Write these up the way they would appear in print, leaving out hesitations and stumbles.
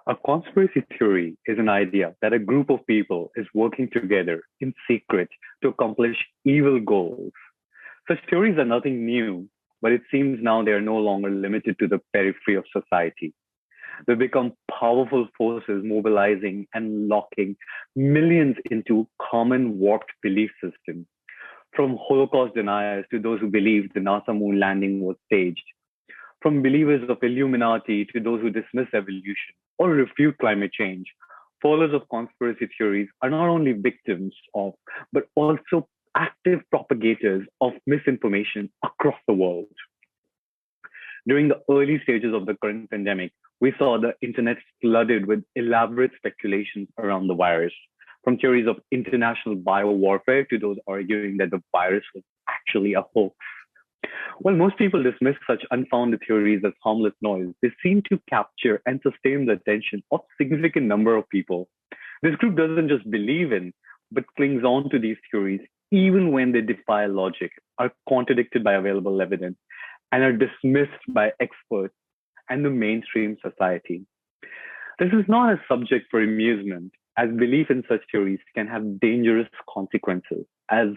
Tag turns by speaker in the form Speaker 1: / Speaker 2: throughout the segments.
Speaker 1: A conspiracy theory is an idea that a group of people is working together in secret to accomplish evil goals. Such theories are nothing new, but it seems now they are no longer limited to the periphery of society. They become powerful forces mobilizing and locking millions into common warped belief systems, from Holocaust deniers to those who believe the NASA moon landing was staged, from believers of Illuminati to those who dismiss evolution or refute climate change. Followers of conspiracy theories are not only victims of, but also active propagators of misinformation across the world. During the early stages of the current pandemic, we saw the internet flooded with elaborate speculations around the virus, from theories of international biowarfare to those arguing that the virus was actually a hoax. While most people dismiss such unfounded theories as harmless noise, they seem to capture and sustain the attention of a significant number of people. This group doesn't just believe in, but clings on to these theories even when they defy logic, are contradicted by available evidence, and are dismissed by experts and the mainstream society. This is not a subject for amusement, as belief in such theories can have dangerous consequences, as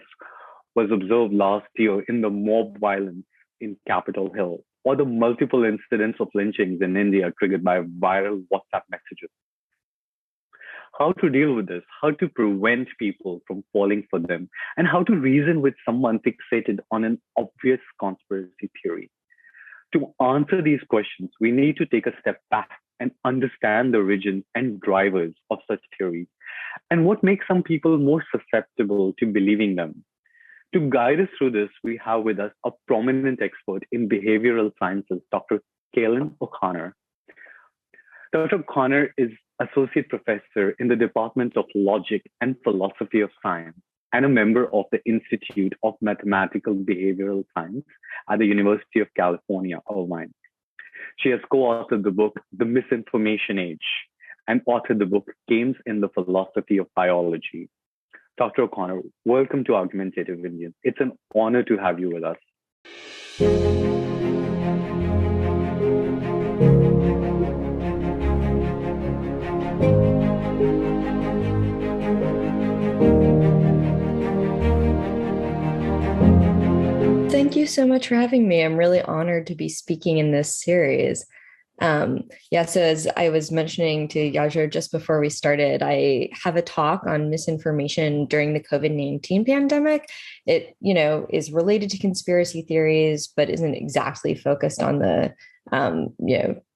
Speaker 1: was observed last year in the mob violence in Capitol Hill, or the multiple incidents of lynchings in India triggered by viral WhatsApp messages. How to deal with this, how to prevent people from falling for them, and how to reason with someone fixated on an obvious conspiracy theory. To answer these questions, we need to take a step back and understand the origins and drivers of such theories and what makes some people more susceptible to believing them. To guide us through this, we have with us a prominent expert in behavioral sciences, Dr. Cailin O'Connor. Dr. O'Connor is associate professor in the Department of Logic and Philosophy of Science and a member of the Institute of Mathematical Behavioral Science at the University of California Irvine. She has co-authored the book, The Misinformation Age, and authored the book, Games in the Philosophy of Biology. Dr. O'Connor, welcome to Argumentative Indians. It's an honor to have you with us.
Speaker 2: Thank you so much for having me. I'm really honored to be speaking in this series. So as I was mentioning to Yajar just before we started, I have a talk on misinformation during the COVID-19 pandemic. It, is related to conspiracy theories, but isn't exactly focused on the,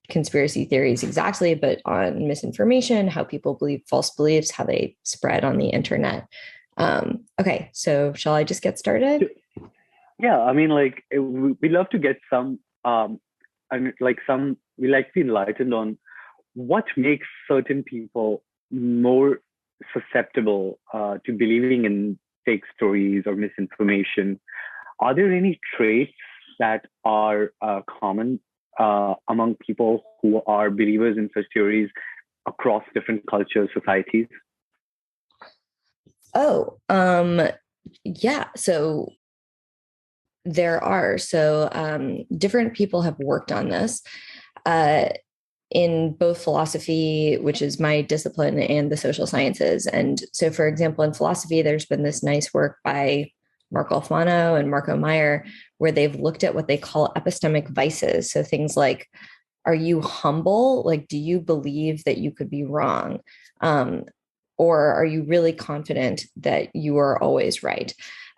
Speaker 2: conspiracy theories exactly, but on misinformation, how people believe false beliefs, how they spread on the internet. Okay, so shall I just get started?
Speaker 1: Yeah, I mean, we love to get some, we like to be enlightened on what makes certain people more susceptible to believing in fake stories or misinformation. Are there any traits that are common among people who are believers in such theories across different cultures, societies?
Speaker 2: Yeah. So there are. Different people have worked on this in both philosophy, which is my discipline, and the social sciences. And so, for example, in philosophy, there's been this nice work by Mark Alfano and Marco Meyer, where they've looked at what they call epistemic vices. So things like, are you humble? Like, do you believe that you could be wrong? Or are you really confident that you are always right?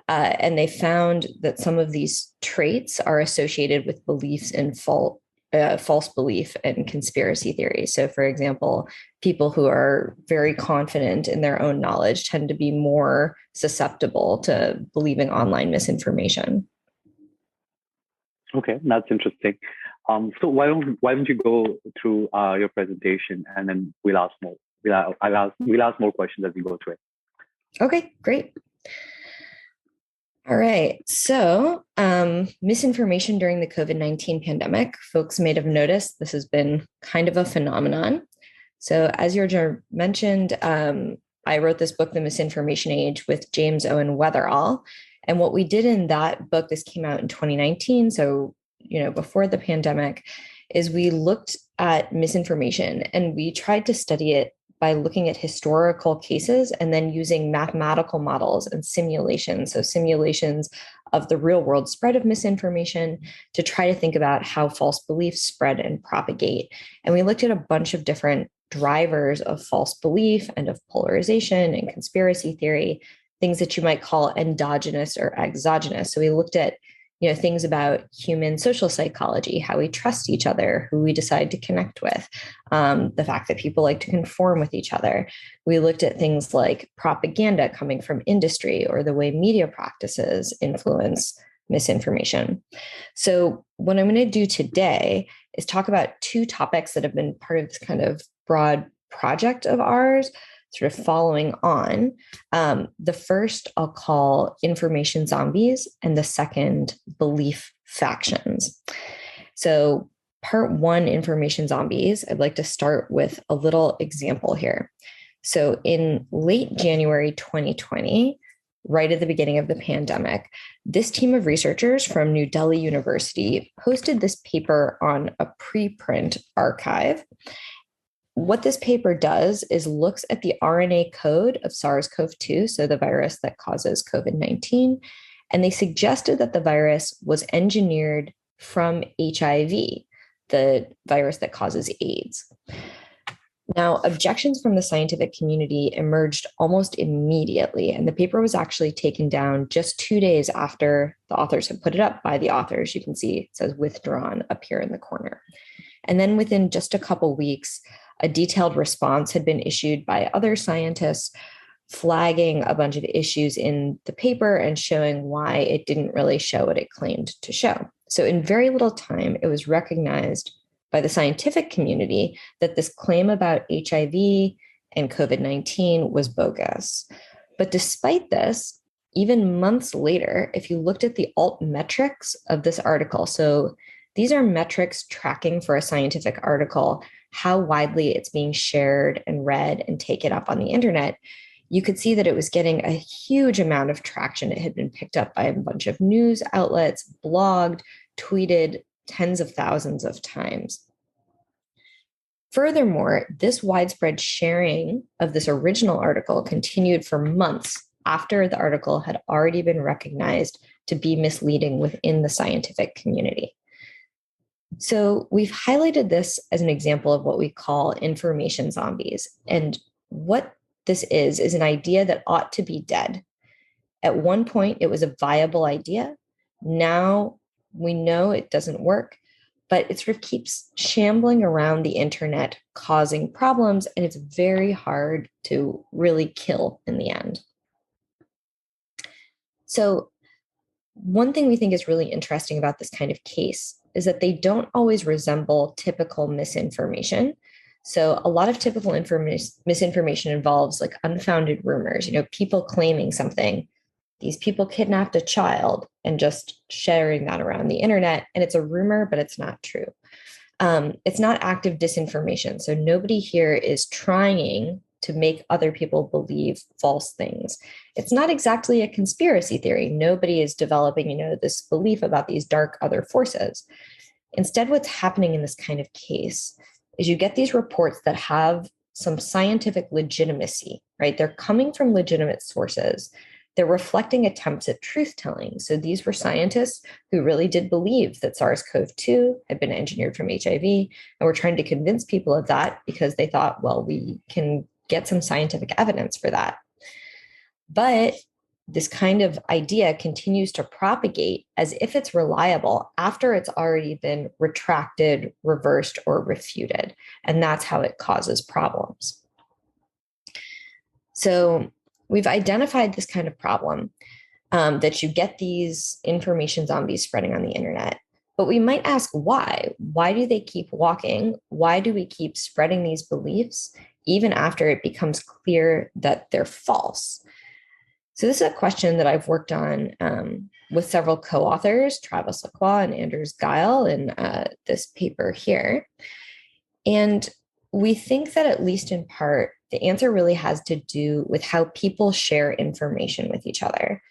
Speaker 2: And they found that some of these traits are associated with beliefs in false belief and conspiracy theories. So, for example, people who are very confident in their own knowledge tend to be more susceptible to believing online misinformation.
Speaker 1: Okay, that's interesting. So why don't you go through your presentation, and then we'll ask more. We'll ask more questions as we go through it.
Speaker 2: Okay, great. All right. So misinformation during the COVID-19 pandemic, folks may have noticed this has been kind of a phenomenon. So as Yorja mentioned, I wrote this book, The Misinformation Age, with James Owen Weatherall. And what we did in that book, this came out in 2019, so before the pandemic, is we looked at misinformation and we tried to study it by looking at historical cases and then using mathematical models and simulations. So simulations of the real world spread of misinformation to try to think about how false beliefs spread and propagate. And we looked at a bunch of different drivers of false belief and of polarization and conspiracy theory, things that you might call endogenous or exogenous. So we looked at things about human social psychology, how we trust each other, who we decide to connect with, the fact that people like to conform with each other. We looked at things like propaganda coming from industry or the way media practices influence misinformation. So what I'm going to do today is talk about two topics that have been part of this kind of broad project of ours, sort of following on. The first I'll call information zombies, and the second belief factions. So part one, information zombies, I'd like to start with a little example here. So in late January 2020, right at the beginning of the pandemic, this team of researchers from New Delhi University posted this paper on a preprint archive. What this paper does is looks at the RNA code of SARS-CoV-2, so the virus that causes COVID-19, and they suggested that the virus was engineered from HIV, the virus that causes AIDS. Now, objections from the scientific community emerged almost immediately, and the paper was actually taken down just 2 days after the authors had put it up by the authors. You can see it says withdrawn up here in the corner. And then within just a couple weeks, a detailed response had been issued by other scientists flagging a bunch of issues in the paper and showing why it didn't really show what it claimed to show. So in very little time, it was recognized by the scientific community that this claim about HIV and COVID-19 was bogus. But despite this, even months later, if you looked at the alt metrics of this article, so these are metrics tracking for a scientific article, how widely it's being shared and read and taken up on the internet, you could see that it was getting a huge amount of traction. It had been picked up by a bunch of news outlets, blogged, tweeted tens of thousands of times. Furthermore, this widespread sharing of this original article continued for months after the article had already been recognized to be misleading within the scientific community. So we've highlighted this as an example of what we call information zombies. And what this is an idea that ought to be dead. At one point, it was a viable idea. Now we know it doesn't work, but it sort of keeps shambling around the internet, causing problems, and it's very hard to really kill in the end. So one thing we think is really interesting about this kind of case is that they don't always resemble typical misinformation. So a lot of typical misinformation involves like unfounded rumors, people claiming something. These people kidnapped a child and just sharing that around the internet. And it's a rumor, but it's not true. It's not active disinformation. So nobody here is trying to make other people believe false things. It's not exactly a conspiracy theory. Nobody is developing, this belief about these dark other forces. Instead, what's happening in this kind of case is you get these reports that have some scientific legitimacy, right? They're coming from legitimate sources. They're reflecting attempts at truth-telling. So these were scientists who really did believe that SARS-CoV-2 had been engineered from HIV, and were trying to convince people of that because they thought, well, we can get some scientific evidence for that. But this kind of idea continues to propagate as if it's reliable after it's already been retracted, reversed, or refuted. And that's how it causes problems. So we've identified this kind of problem, that you get these information zombies spreading on the internet. But we might ask why? Why do they keep walking? Why do we keep spreading these beliefs even after it becomes clear that they're false? So this is a question that I've worked on with several co-authors, Travis Lacroix and Anders Geil, in this paper here. And we think that at least in part, the answer really has to do with how people share information with each other.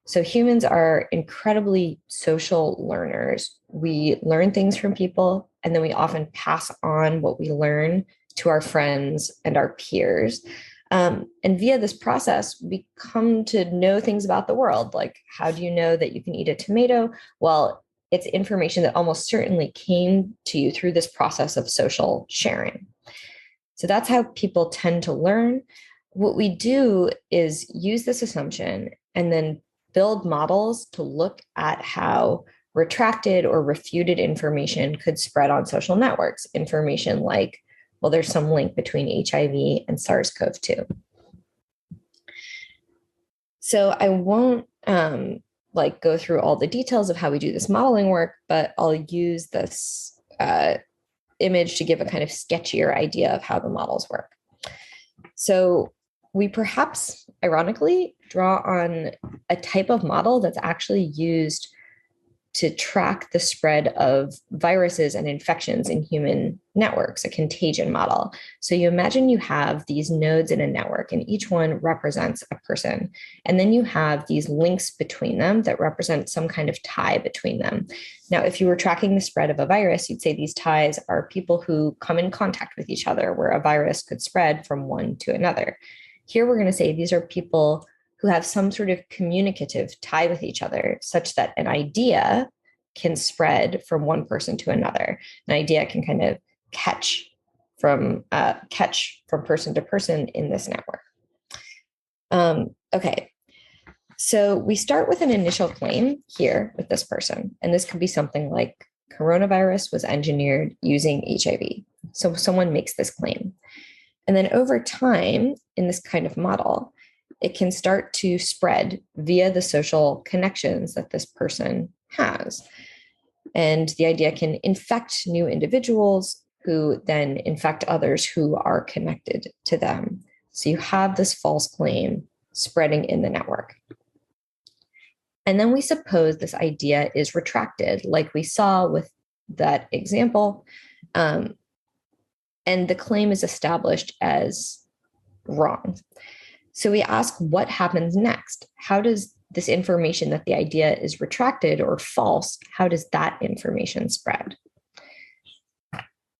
Speaker 2: So humans are incredibly social learners. We learn things from people, and then we often pass on what we learn to our friends and our peers. And via this process, we come to know things about the world. Like, how do you know that you can eat a tomato? Well, it's information that almost certainly came to you through this process of social sharing. So that's how people tend to learn. What we do is use this assumption and then build models to look at how retracted or refuted information could spread on social networks. Information like, well, there's some link between HIV and SARS-CoV-2. So I won't go through all the details of how we do this modeling work, but I'll use this image to give a kind of sketchier idea of how the models work. So we perhaps, ironically, draw on a type of model that's actually used to track the spread of viruses and infections in human networks, a contagion model. So you imagine you have these nodes in a network, and each one represents a person. And then you have these links between them that represent some kind of tie between them. Now, if you were tracking the spread of a virus, you'd say these ties are people who come in contact with each other, where a virus could spread from one to another. Here, we're going to say these are people who have some sort of communicative tie with each other, such that an idea can spread from one person to another. An idea can kind of catch from person to person in this network. Okay, so we start with an initial claim here with this person, and this could be something like coronavirus was engineered using HIV. So someone makes this claim. And then over time, in this kind of model, it can start to spread via the social connections that this person has. And the idea can infect new individuals who then infect others who are connected to them. So you have this false claim spreading in the network. And then we suppose this idea is retracted, like we saw with that example. And the claim is established as wrong. So we ask, what happens next? How does this information that the idea is retracted or false, how does that information spread?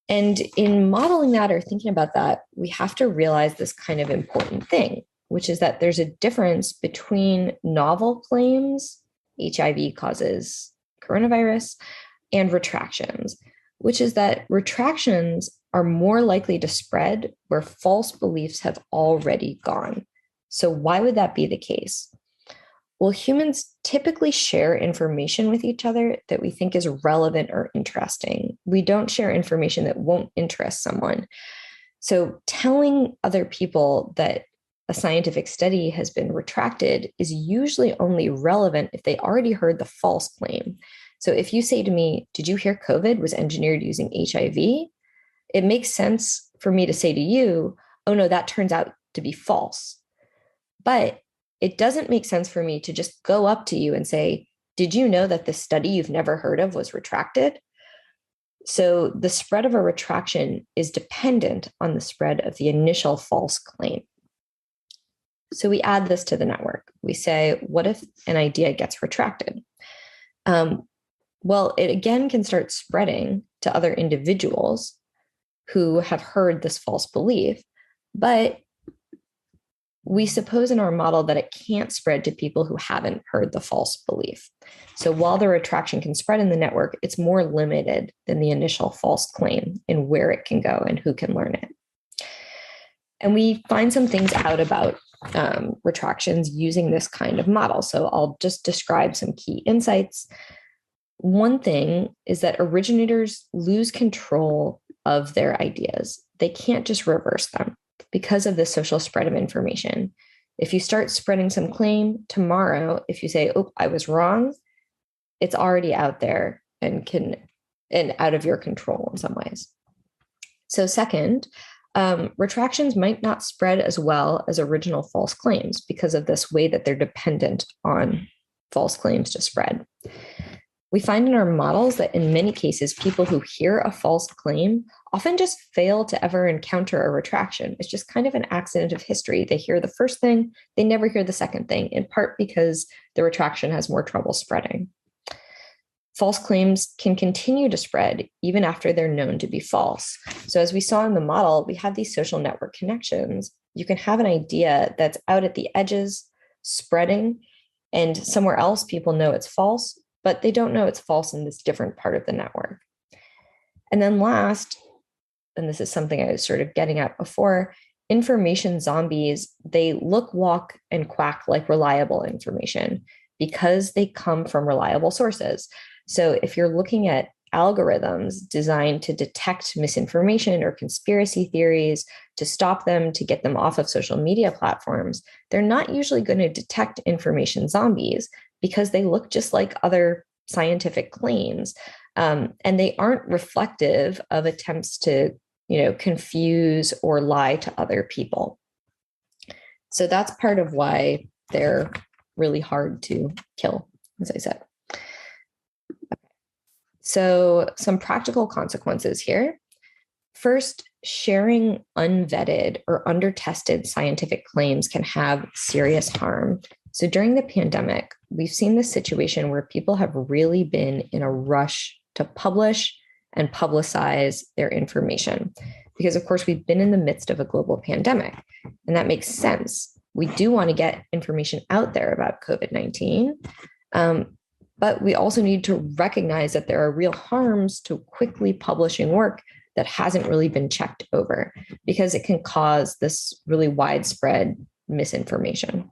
Speaker 2: And in modeling that or thinking about that, we have to realize this kind of important thing, which is that there's a difference between novel claims, HIV causes coronavirus, and retractions, which is that retractions are more likely to spread where false beliefs have already gone. So why would that be the case? Well, humans typically share information with each other that we think is relevant or interesting. We don't share information that won't interest someone. So telling other people that a scientific study has been retracted is usually only relevant if they already heard the false claim. So if you say to me, did you hear COVID was engineered using HIV? It makes sense for me to say to you, oh no, that turns out to be false. But it doesn't make sense for me to just go up to you and say, did you know that this study you've never heard of was retracted? So the spread of a retraction is dependent on the spread of the initial false claim. So we add this to the network. We say, what if an idea gets retracted? Well, it again can start spreading to other individuals who have heard this false belief, but we suppose in our model that it can't spread to people who haven't heard the false belief. So while the retraction can spread in the network, it's more limited than the initial false claim in where it can go and who can learn it. And we find some things out about retractions using this kind of model. So I'll just describe some key insights. One thing is that originators lose control of their ideas. They can't just reverse them because of the social spread of information. If you start spreading some claim tomorrow, if you say, oh, I was wrong, it's already out there and out of your control in some ways. So second, retractions might not spread as well as original false claims because of this way that they're dependent on false claims to spread. We find in our models that in many cases, people who hear a false claim often just fail to ever encounter a retraction. It's just kind of an accident of history. They hear the first thing, they never hear the second thing, in part because the retraction has more trouble spreading. False claims can continue to spread even after they're known to be false. So as we saw in the model, we have these social network connections. You can have an idea that's out at the edges, spreading, and somewhere else people know it's false, but they don't know it's false in this different part of the network. And then last, and this is something I was sort of getting at before, information zombies, they look, walk, and quack like reliable information because they come from reliable sources. So if you're looking at algorithms designed to detect misinformation or conspiracy theories, to stop them, to get them off of social media platforms, they're not usually going to detect information zombies because they look just like other scientific claims. And they aren't reflective of attempts to, confuse or lie to other people. So that's part of why they're really hard to kill, as I said. So some practical consequences here. First, sharing unvetted or undertested scientific claims can have serious harm. So during the pandemic, we've seen this situation where people have really been in a rush to publish and publicize their information. Because of course, we've been in the midst of a global pandemic, and that makes sense. We do want to get information out there about COVID-19, but we also need to recognize that there are real harms to quickly publishing work that hasn't really been checked over, because it can cause this really widespread misinformation.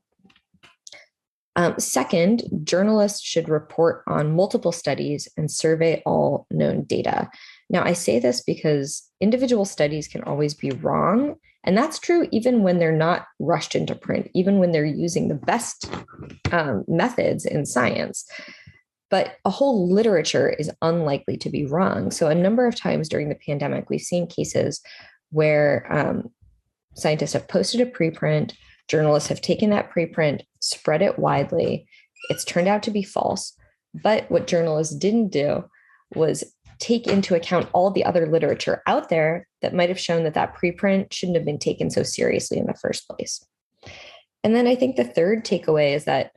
Speaker 2: Second, journalists should report on multiple studies and survey all known data. Now, I say this because individual studies can always be wrong, and that's true even when they're not rushed into print, even when they're using the best methods in science. But a whole literature is unlikely to be wrong. So a number of times during the pandemic, we've seen cases where scientists have posted a preprint, journalists have taken that preprint, spread it widely. It's turned out to be false. But what journalists didn't do was take into account all the other literature out there that might have shown that that preprint shouldn't have been taken so seriously in the first place. And then I think the third takeaway is that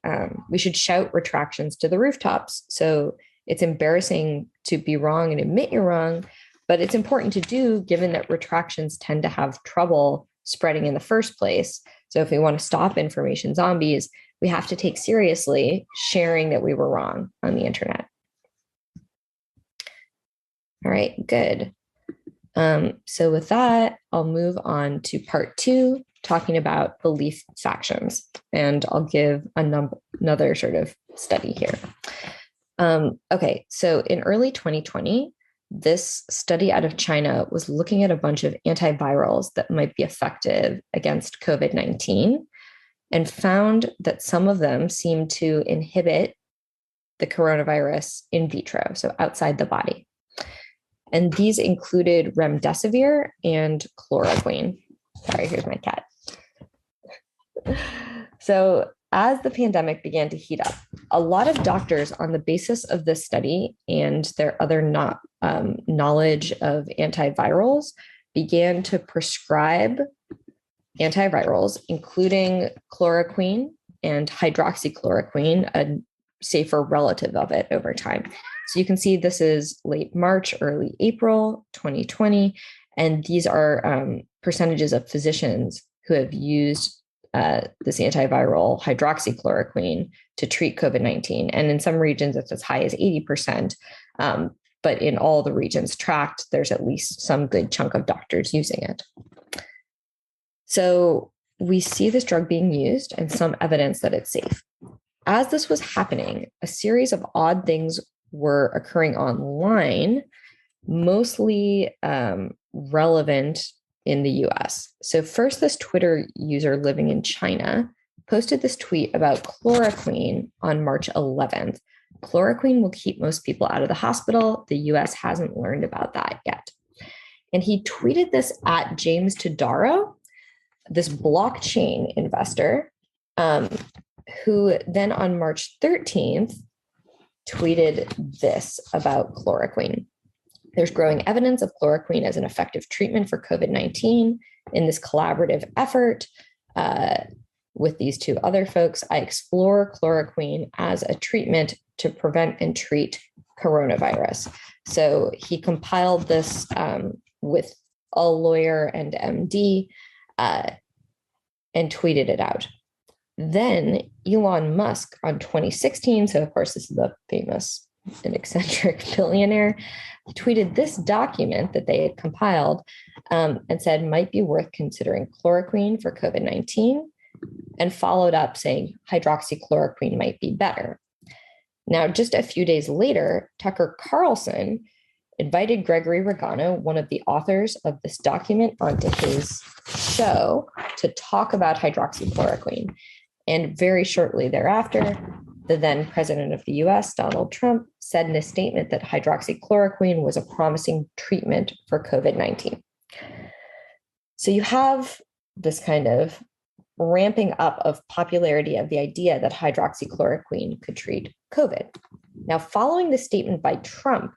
Speaker 2: we should shout retractions to the rooftops. So it's embarrassing to be wrong and admit you're wrong, but it's important to do given that retractions tend to have trouble spreading in the first place. So if we want to stop information zombies, we have to take seriously sharing that we were wrong on the internet. All right, good. So with that, I'll move on to part 2, talking about belief factions, and I'll give another sort of study here. Okay, so in early 2020, this study out of China was looking at a bunch of antivirals that might be effective against COVID-19 and found that some of them seem to inhibit the coronavirus in vitro, so outside the body. And these included remdesivir and chloroquine. Sorry, here's my cat. So as the pandemic began to heat up, a lot of doctors on the basis of this study and their other knowledge of antivirals began to prescribe antivirals, including chloroquine and hydroxychloroquine, a safer relative of it over time. So you can see this is late March, early April 2020, and these are percentages of physicians who have used this antiviral hydroxychloroquine to treat COVID-19. And in some regions, it's as high as 80%. But in all the regions tracked, there's at least some good chunk of doctors using it. So we see this drug being used and some evidence that it's safe. As this was happening, a series of odd things were occurring online, mostly relevant in the US. So first, this Twitter user living in China posted this tweet about chloroquine on March 11th. Chloroquine will keep most people out of the hospital. The US hasn't learned about that yet. And he tweeted this at James Todaro, this blockchain investor, who then on March 13th tweeted this about chloroquine. There's growing evidence of chloroquine as an effective treatment for COVID-19. In this collaborative effort with these two other folks, I explore chloroquine as a treatment to prevent and treat coronavirus. So he compiled this with a lawyer and MD and tweeted it out. Then Elon Musk on 2016, so of course this is the famous and eccentric billionaire, tweeted this document that they had compiled and said might be worth considering chloroquine for COVID-19, and followed up saying hydroxychloroquine might be better. Now, just a few days later, Tucker Carlson invited Gregory Regano, one of the authors of this document, onto his show to talk about hydroxychloroquine. And very shortly thereafter, the then president of the US, Donald Trump, said in a statement that hydroxychloroquine was a promising treatment for COVID-19. So you have this kind of ramping up of popularity of the idea that hydroxychloroquine could treat COVID. Now, following the statement by Trump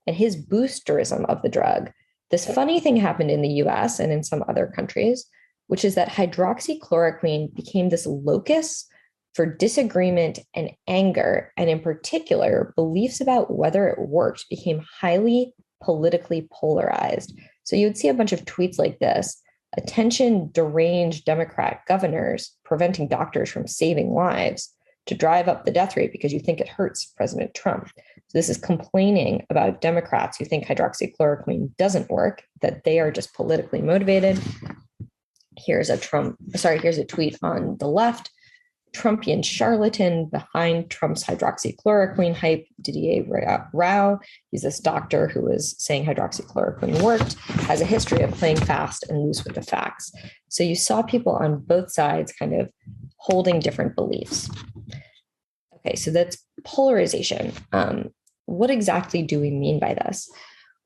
Speaker 2: and his boosterism of the drug, this funny thing happened in the US and in some other countries, which is that hydroxychloroquine became this locus for disagreement and anger. And in particular, beliefs about whether it worked became highly politically polarized. So you would see a bunch of tweets like this: attention deranged Democrat governors preventing doctors from saving lives to drive up the death rate because you think it hurts President Trump. So this is complaining about Democrats who think hydroxychloroquine doesn't work, that they are just politically motivated. Here's a tweet on the left. Trumpian charlatan behind Trump's hydroxychloroquine hype, Didier Rao. He's this doctor who was saying hydroxychloroquine worked, has a history of playing fast and loose with the facts. So you saw people on both sides kind of holding different beliefs. Okay, so that's polarization. What exactly do we mean by this?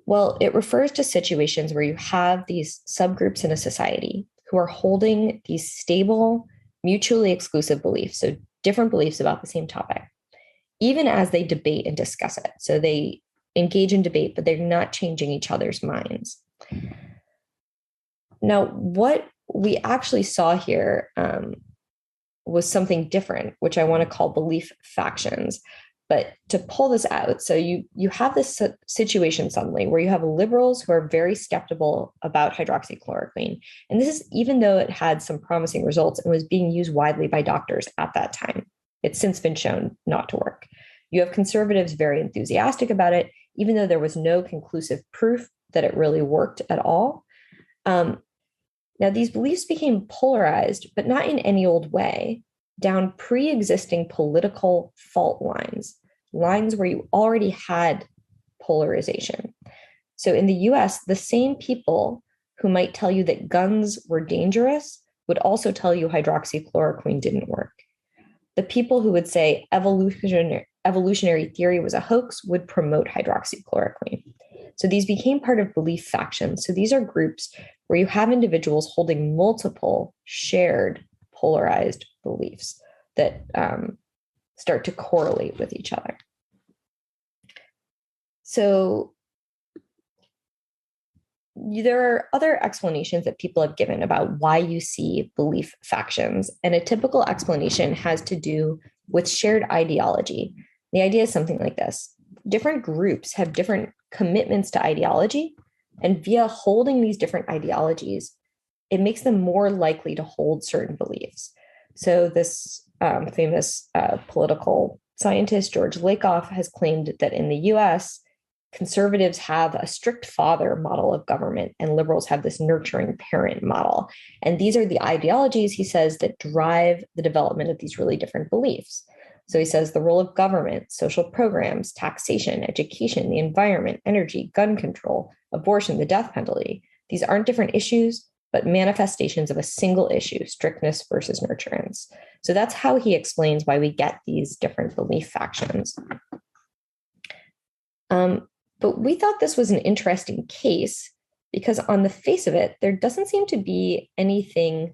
Speaker 2: Well, it refers to situations where you have these subgroups in a society who are holding these stable, mutually exclusive beliefs, so different beliefs about the same topic, even as they debate and discuss it. So they engage in debate, but they're not changing each other's minds. Now, what we actually saw here was something different, which I want to call belief factions. But to pull this out, so you have this situation suddenly where you have liberals who are very skeptical about hydroxychloroquine. And this is even though it had some promising results and was being used widely by doctors at that time. It's since been shown not to work. You have conservatives very enthusiastic about it, even though there was no conclusive proof that it really worked at all. Now, these beliefs became polarized, but not in any old way, down pre-existing political fault lines where you already had polarization. So in the US, the same people who might tell you that guns were dangerous would also tell you hydroxychloroquine didn't work. The people who would say evolutionary theory was a hoax would promote hydroxychloroquine. So these became part of belief factions. So these are groups where you have individuals holding multiple shared polarized beliefs that start to correlate with each other. So there are other explanations that people have given about why you see belief factions. And a typical explanation has to do with shared ideology. The idea is something like this. Different groups have different commitments to ideology, and via holding these different ideologies, it makes them more likely to hold certain beliefs. So this famous political scientist, George Lakoff, has claimed that in the US, conservatives have a strict father model of government and liberals have this nurturing parent model. And these are the ideologies, he says, that drive the development of these really different beliefs. So he says the role of government, social programs, taxation, education, the environment, energy, gun control, abortion, the death penalty, these aren't different issues, but manifestations of a single issue, strictness versus nurturance. So that's how he explains why we get these different belief factions. But we thought this was an interesting case because on the face of it, there doesn't seem to be anything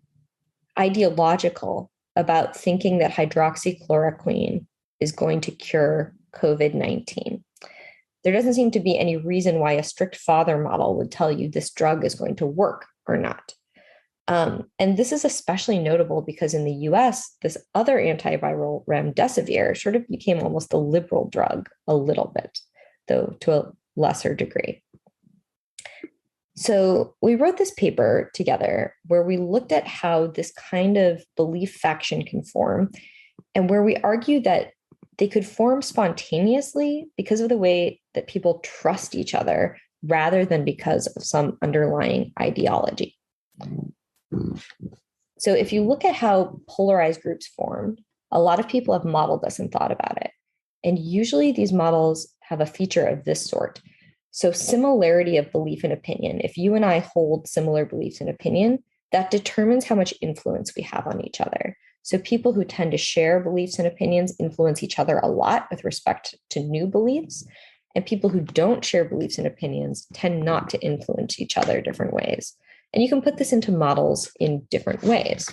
Speaker 2: ideological about thinking that hydroxychloroquine is going to cure COVID-19. There doesn't seem to be any reason why a strict father model would tell you this drug is going to work or not. And this is especially notable because in the US, this other antiviral remdesivir sort of became almost a liberal drug a little bit, though to a lesser degree. So we wrote this paper together where we looked at how this kind of belief faction can form, and where we argued that they could form spontaneously because of the way that people trust each other rather than because of some underlying ideology. So if you look at how polarized groups form, a lot of people have modeled this and thought about it. And usually these models have a feature of this sort. So similarity of belief and opinion. If you and I hold similar beliefs and opinion, that determines how much influence we have on each other. So people who tend to share beliefs and opinions influence each other a lot with respect to new beliefs. And people who don't share beliefs and opinions tend not to influence each other different ways. And you can put this into models in different ways.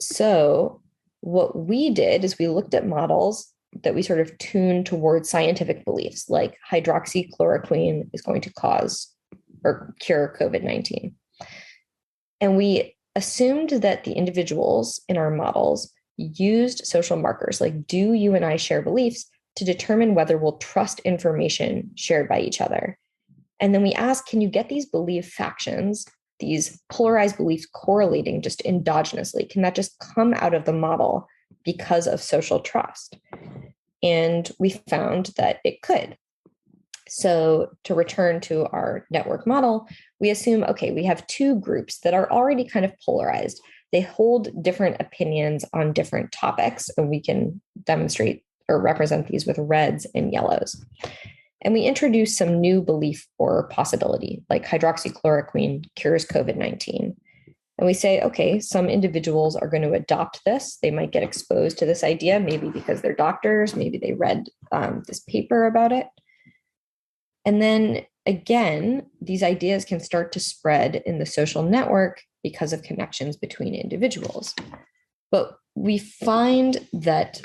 Speaker 2: So what we did is we looked at models that we sort of tuned towards scientific beliefs, like hydroxychloroquine is going to cause or cure COVID-19. And we assumed that the individuals in our models used social markers, like do you and I share beliefs, to determine whether we'll trust information shared by each other. And then we ask, can you get these belief factions, these polarized beliefs correlating just endogenously? Can that just come out of the model because of social trust? And we found that it could. So to return to our network model, we assume, okay, we have two groups that are already kind of polarized. They hold different opinions on different topics, and we can demonstrate or represent these with reds and yellows. And we introduce some new belief or possibility, like hydroxychloroquine cures COVID-19. And we say, okay, some individuals are going to adopt this. They might get exposed to this idea, maybe because they're doctors, maybe they read this paper about it. And then again, these ideas can start to spread in the social network because of connections between individuals. But we find that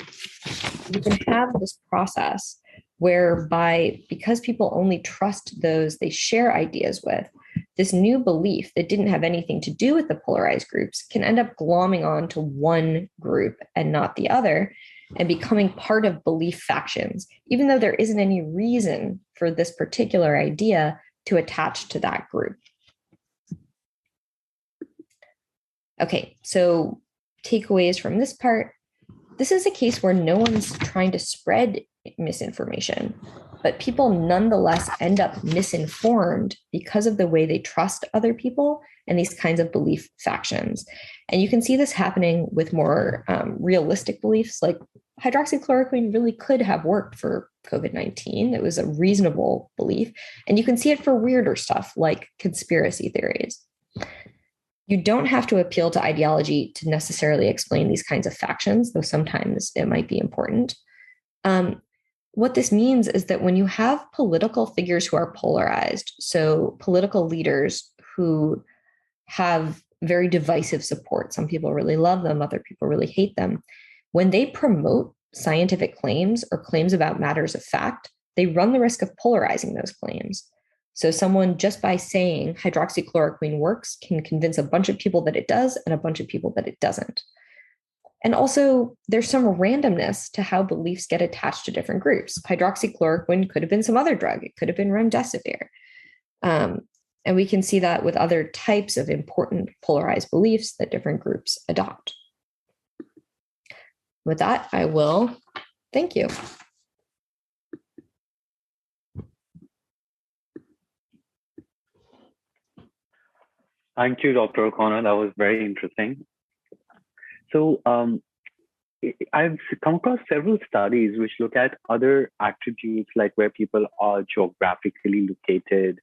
Speaker 2: we can have this process whereby, because people only trust those they share ideas with, this new belief that didn't have anything to do with the polarized groups can end up glomming on to one group and not the other, and becoming part of belief factions, even though there isn't any reason for this particular idea to attach to that group. Okay, so takeaways from this part. This is a case where no one's trying to spread misinformation, but people nonetheless end up misinformed because of the way they trust other people and these kinds of belief factions. And you can see this happening with more realistic beliefs, like hydroxychloroquine really could have worked for COVID-19. It was a reasonable belief. And you can see it for weirder stuff like conspiracy theories. You don't have to appeal to ideology to necessarily explain these kinds of factions, though sometimes it might be important. What this means is that when you have political figures who are polarized, so political leaders who have very divisive support, some people really love them, other people really hate them, when they promote scientific claims or claims about matters of fact, they run the risk of polarizing those claims. So someone, just by saying hydroxychloroquine works, can convince a bunch of people that it does and a bunch of people that it doesn't. And also, there's some randomness to how beliefs get attached to different groups. Hydroxychloroquine could have been some other drug. It could have been remdesivir. And we can see that with other types of important polarized beliefs that different groups adopt. With that, I will thank you.
Speaker 1: Thank you, Dr. O'Connor. That was very interesting. So I've come across several studies which look at other attributes, like where people are geographically located,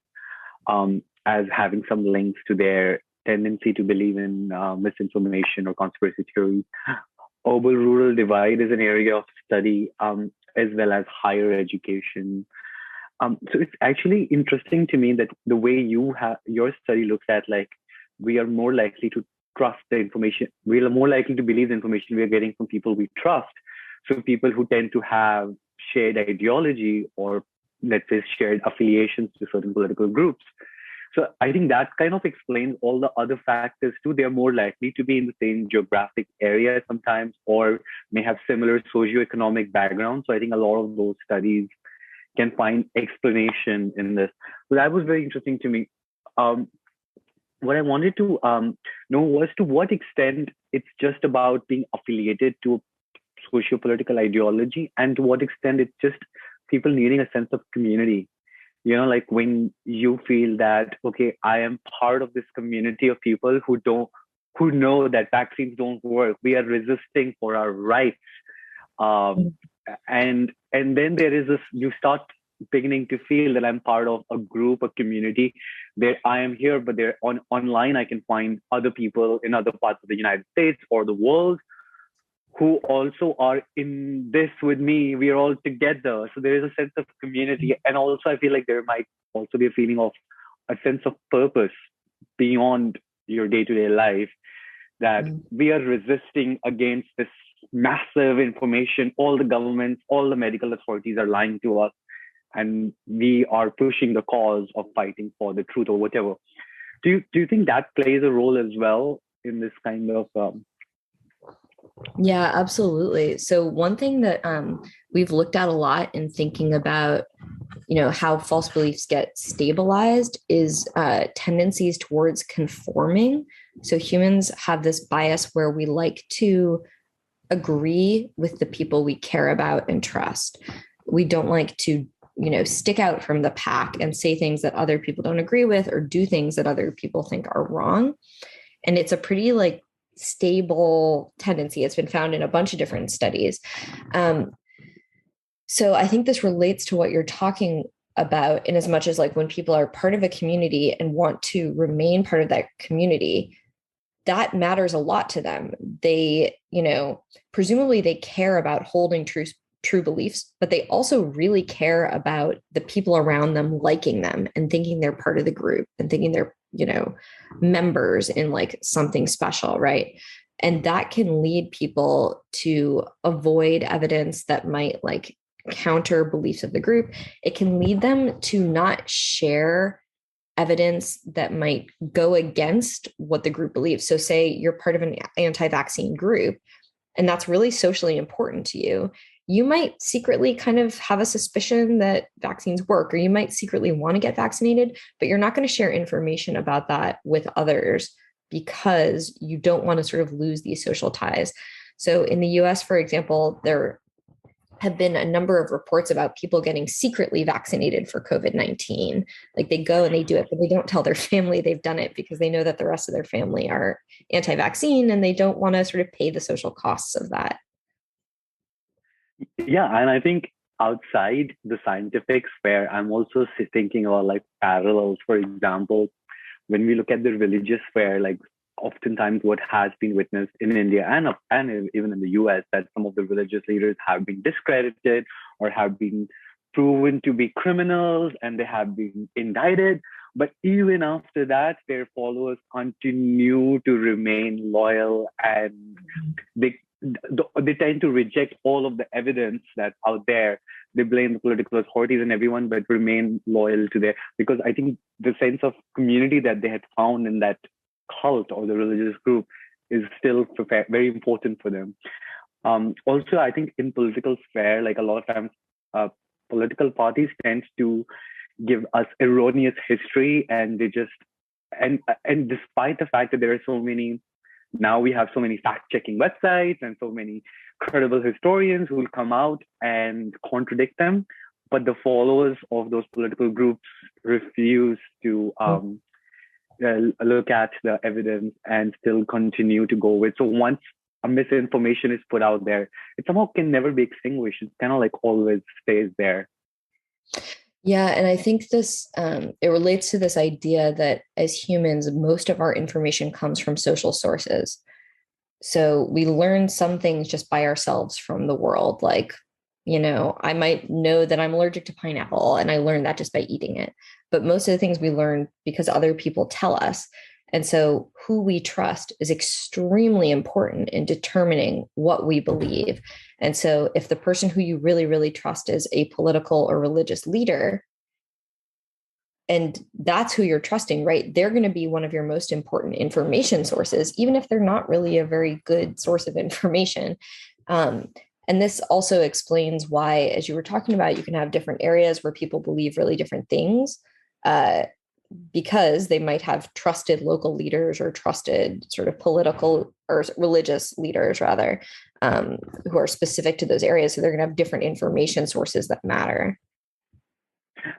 Speaker 1: as having some links to their tendency to believe in misinformation or conspiracy theories. Urban-rural divide is an area of study, as well as higher education. So it's actually interesting to me that the way your study looks at, like, we are more likely to trust the information. We are more likely to believe the information we are getting from people we trust, So people who tend to have shared ideology or, let's say, shared affiliations to certain political groups. So I think that kind of explains all the other factors too. They're more likely to be in the same geographic area sometimes, or may have similar socioeconomic backgrounds. So I think a lot of those studies can find explanation in this. So that was very interesting to me. What I wanted to know was to what extent it's just about being affiliated to a socio-political ideology, and to what extent it's just people needing a sense of community. Like when you feel that, okay, I am part of this community of people who know that vaccines don't work. We are resisting for our rights. And then there is this, you start beginning to feel that I'm part of a group, a community. There I am here, but they're online. I can find other people in other parts of the United States or the world who also are in this with me. We are all together. So there is a sense of community. And also I feel like there might also be a feeling of a sense of purpose beyond your day-to-day life, that we are resisting against this massive information. All the governments, all the medical authorities are lying to us, and we are pushing the cause of fighting for the truth or whatever. Do you think that plays a role as well in this kind of
Speaker 2: Yeah, absolutely. So one thing that we've looked at a lot in thinking about, how false beliefs get stabilized is tendencies towards conforming. So humans have this bias where we like to agree with the people we care about and trust. We don't like to, stick out from the pack and say things that other people don't agree with, or do things that other people think are wrong. And it's a pretty stable tendency. It's been found in a bunch of different studies. So I think this relates to what you're talking about, in as much as when people are part of a community and want to remain part of that community, that matters a lot to them. They, presumably they care about holding true beliefs, but they also really care about the people around them liking them and thinking they're part of the group and thinking they're, members in something special, right? And that can lead people to avoid evidence that might counter beliefs of the group. It can lead them to not share evidence that might go against what the group believes. So say you're part of an anti-vaccine group, and that's really socially important to you. You might secretly kind of have a suspicion that vaccines work, or you might secretly want to get vaccinated, but you're not going to share information about that with others because you don't want to sort of lose these social ties. So in the US, for example, there have been a number of reports about people getting secretly vaccinated for COVID-19. They go and they do it, but they don't tell their family they've done it because they know that the rest of their family are anti-vaccine, and they don't want to sort of pay the social costs of that.
Speaker 1: Yeah, and I think outside the scientific sphere, I'm also thinking about parallels. For example, when we look at the religious sphere, oftentimes what has been witnessed in India and even in the US, that some of the religious leaders have been discredited or have been proven to be criminals, and they have been indicted. But even after that, their followers continue to remain loyal, and they tend to reject all of the evidence that's out there. They blame the political authorities and everyone, but remain loyal to their, because I think the sense of community that they had found in that cult or the religious group is still very important for them. Also, I think in political sphere, a lot of times, political parties tend to give us erroneous history, and they just, and despite the fact that there are so many, now we have so many fact-checking websites and so many credible historians who will come out and contradict them, but the followers of those political groups refuse to look at the evidence and still continue to go with. So once a misinformation is put out there, it somehow can never be extinguished. It's kind of always stays there.
Speaker 2: Yeah. And I think this, it relates to this idea that as humans, most of our information comes from social sources. So we learn some things just by ourselves from the world. I might know that I'm allergic to pineapple, and I learned that just by eating it. But most of the things we learn because other people tell us. And so who we trust is extremely important in determining what we believe. And so if the person who you really, really trust is a political or religious leader, and that's who you're trusting, right? They're going to be one of your most important information sources, even if they're not really a very good source of information. And this also explains why, as you were talking about, you can have different areas where people believe really different things, because they might have trusted local leaders or trusted sort of political or religious leaders, rather, who are specific to those areas. So they're going to have different information sources that matter.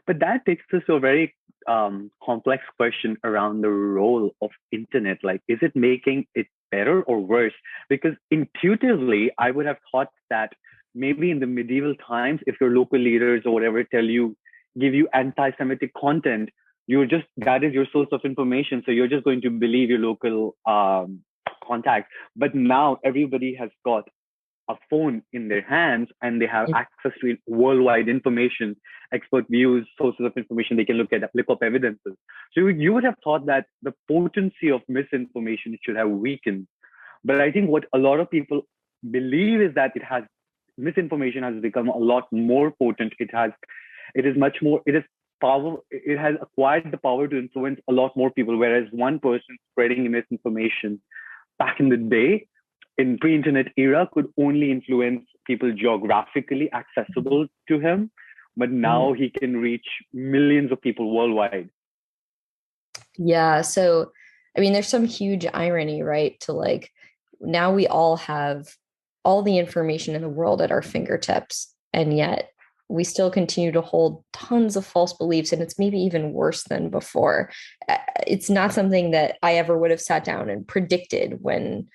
Speaker 1: But that takes us to a very complex question around the role of internet. Like, is it making it better or worse? Because intuitively, I would have thought that maybe in the medieval times, if your local leaders or whatever give you anti-Semitic content, that is your source of information. So you're just going to believe your local contact. But now everybody has got a phone in their hands and they have access to worldwide information, expert views, sources of information. They can look up evidences. So you would have thought that the potency of misinformation should have weakened. But I think what a lot of people believe is that misinformation has become a lot more potent. It has acquired the power to influence a lot more people. Whereas one person spreading misinformation back in the day, in pre-internet era, could only influence people geographically accessible to him, but now he can reach millions of people worldwide.
Speaker 2: Yeah. So, I mean, there's some huge irony, right? To like, now we all have all the information in the world at our fingertips, and yet we still continue to hold tons of false beliefs, and it's maybe even worse than before. It's not something that I ever would have sat down and predicted when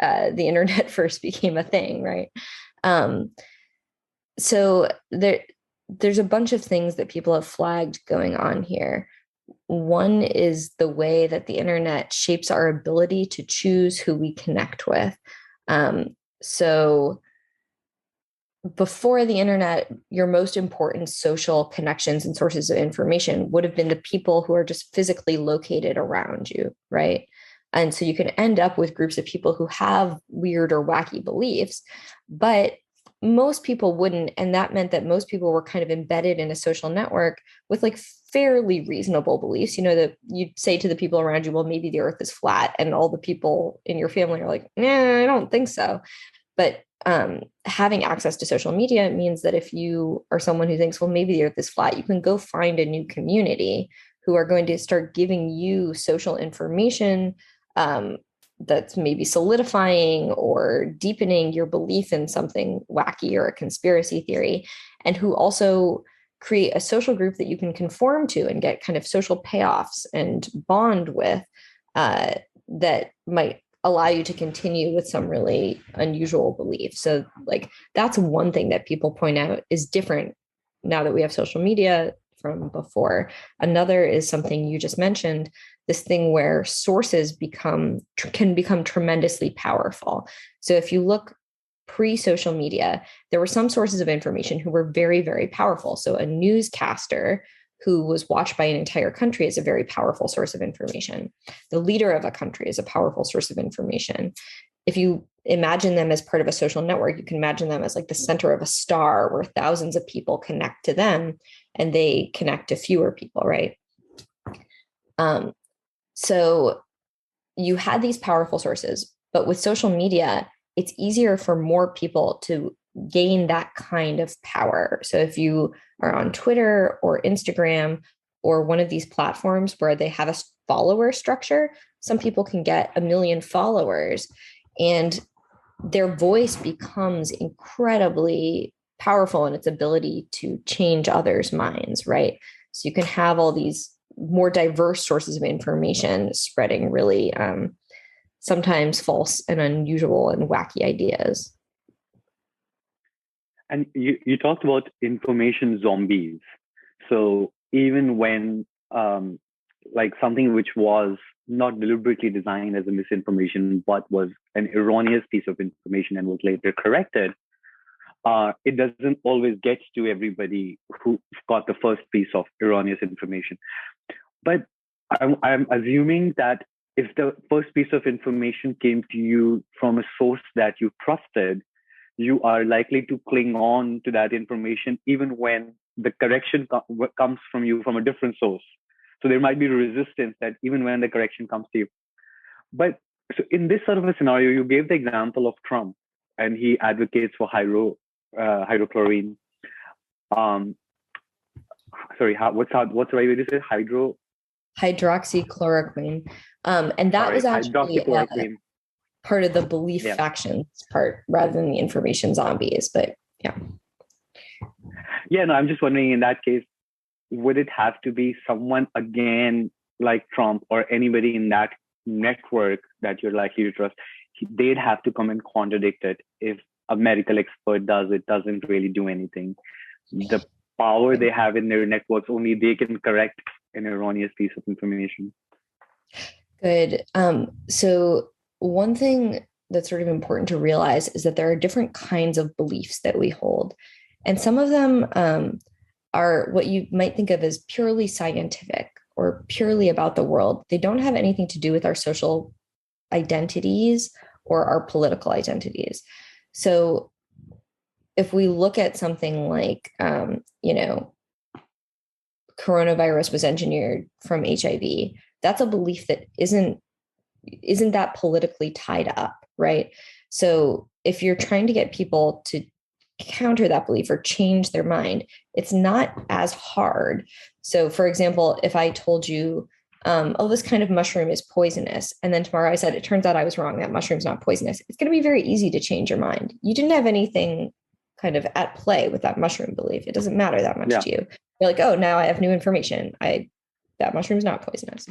Speaker 2: the internet first became a thing, right? So there's a bunch of things that people have flagged going on here. One is the way that the internet shapes our ability to choose who we connect with. So before the internet, your most important social connections and sources of information would have been the people who are just physically located around you, right? And so you can end up with groups of people who have weird or wacky beliefs, but most people wouldn't. And that meant that most people were kind of embedded in a social network with like fairly reasonable beliefs. You know, that you'd say to the people around you, well, maybe the earth is flat. And all the people in your family are like, nah, I don't think so. But having access to social media means that if you are someone who thinks, well, maybe the earth is flat, you can go find a new community who are going to start giving you social information that's maybe solidifying or deepening your belief in something wacky or a conspiracy theory, and who also create a social group that you can conform to and get kind of social payoffs and bond with, that might allow you to continue with some really unusual beliefs. So like, that's one thing that people point out is different now that we have social media from before. Another is something you just mentioned, this thing where sources can become tremendously powerful. So if you look pre-social media, there were some sources of information who were very, very powerful. So a newscaster who was watched by an entire country is a very powerful source of information. The leader of a country is a powerful source of information. If you imagine them as part of a social network, you can imagine them as like the center of a star where thousands of people connect to them and they connect to fewer people, right? So you had these powerful sources, but with social media, it's easier for more people to gain that kind of power. So if you are on Twitter or Instagram or one of these platforms where they have a follower structure, some people can get 1 million followers and their voice becomes incredibly powerful in its ability to change others' minds, right? So you can have all these more diverse sources of information spreading really sometimes false and unusual and wacky ideas.
Speaker 1: And you talked about information zombies. So even when like something which was not deliberately designed as a misinformation, but was an erroneous piece of information and was later corrected, it doesn't always get to everybody who got the first piece of erroneous information. But I'm assuming that if the first piece of information came to you from a source that you trusted, you are likely to cling on to that information even when the correction comes from you from a different source. So there might be resistance that even when the correction comes to you. But so in this sort of a scenario, you gave the example of Trump, and he advocates for hydrochlorine. Sorry, what's the right way to say it?
Speaker 2: Hydroxychloroquine. And that was actually
Speaker 1: hydroxychloroquine.
Speaker 2: Part of the belief factions part rather than the information zombies. But yeah.
Speaker 1: Yeah, no, I'm just wondering, in that case, would it have to be someone again like Trump or anybody in that network that you're likely to trust? They'd have to come and contradict it. If a medical expert doesn't really do anything. The power they have in their networks, only they can correct an erroneous piece of information.
Speaker 2: Good. So one thing that's sort of important to realize is that there are different kinds of beliefs that we hold. And some of them are what you might think of as purely scientific or purely about the world. They don't have anything to do with our social identities or our political identities. So if we look at something like, coronavirus was engineered from HIV, that's a belief that isn't that politically tied up, right? So if you're trying to get people to counter that belief or change their mind, it's not as hard. So for example, if I told you, this kind of mushroom is poisonous, and then tomorrow I said, it turns out I was wrong, that mushroom's not poisonous, it's going to be very easy to change your mind. You didn't have anything kind of at play with that mushroom belief. It doesn't matter that much to you. You're like, oh, now I have new information. That mushroom's not poisonous.